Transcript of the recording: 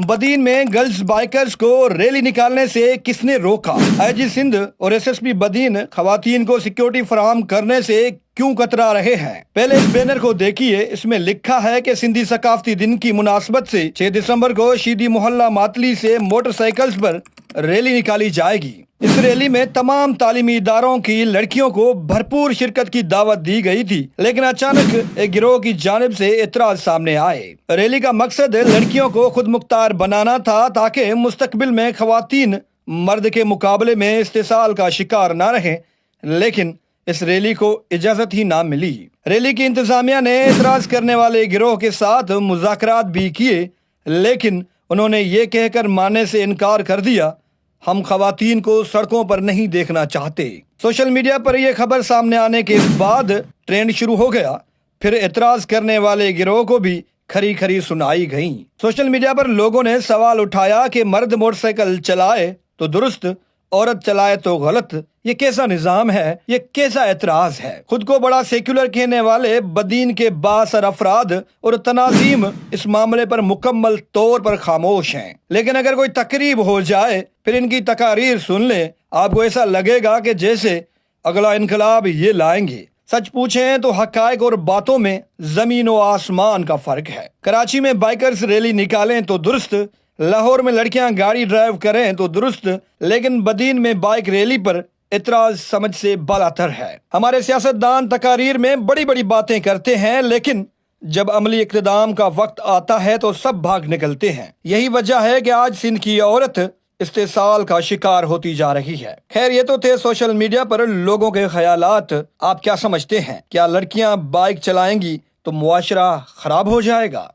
بدین میں girls bikers کو rally نکالنے سے کس نے روکا؟ آئی جی سندھ اور ایس ایس پی بدین خواتین کو سیکیورٹی فراہم کرنے سے کیوں کترا رہے ہیں؟ پہلے اس بینر کو دیکھیے، اس میں لکھا ہے کہ سندھی ثقافتی دن کی مناسبت سے 6 دسمبر کو شیدی محلہ ماتلی سے موٹر سائیکلز پر ریلی نکالی جائے گی۔ اس ریلی میں تمام تعلیمی اداروں کی لڑکیوں کو بھرپور شرکت کی دعوت دی گئی تھی، لیکن اچانک ایک گروہ کی جانب سے اعتراض سامنے آئے۔ ریلی کا مقصد لڑکیوں کو خود مختار بنانا تھا تاکہ مستقبل میں خواتین مرد کے مقابلے میں استحصال کا شکار نہ رہیں، لیکن اس ریلی کو اجازت ہی نہ ملی۔ ریلی کی انتظامیہ نے اعتراض کرنے والے گروہ کے ساتھ مذاکرات بھی کیے، لیکن انہوں نے یہ کہہ کر ماننے سے انکار کر دیا، ہم خواتین کو سڑکوں پر نہیں دیکھنا چاہتے۔ سوشل میڈیا پر یہ خبر سامنے آنے کے بعد ٹرینڈ شروع ہو گیا، پھر اعتراض کرنے والے گروہ کو بھی کھری کھری سنائی گئیں۔ سوشل میڈیا پر لوگوں نے سوال اٹھایا کہ مرد موٹر سائیکل چلائے تو درست، عورت چلائے تو غلط، یہ کیسا نظام ہے، یہ کیسا اعتراض ہے؟ خود کو بڑا سیکولر کہنے والے بدین کے بااثر افراد اور تناظیم اس معاملے پر مکمل طور پر خاموش ہیں، لیکن اگر کوئی تقریب ہو جائے پھر ان کی تقاریر سن لیں، آپ کو ایسا لگے گا کہ جیسے اگلا انقلاب یہ لائیں گے۔ سچ پوچھیں تو حقائق اور باتوں میں زمین و آسمان کا فرق ہے۔ کراچی میں بائکرز ریلی نکالیں تو درست، لاہور میں لڑکیاں گاڑی ڈرائیو کریں تو درست، لیکن بدین میں بائک ریلی پر اعتراض سمجھ سے بالاتر ہے۔ ہمارے سیاستدان تقاریر میں بڑی بڑی باتیں کرتے ہیں، لیکن جب عملی اقتدام کا وقت آتا ہے تو سب بھاگ نکلتے ہیں۔ یہی وجہ ہے کہ آج سندھ کی عورت استحصال کا شکار ہوتی جا رہی ہے۔ خیر، یہ تو تھے سوشل میڈیا پر لوگوں کے خیالات۔ آپ کیا سمجھتے ہیں؟ کیا لڑکیاں بائک چلائیں گی تو معاشرہ خراب ہو جائے گا؟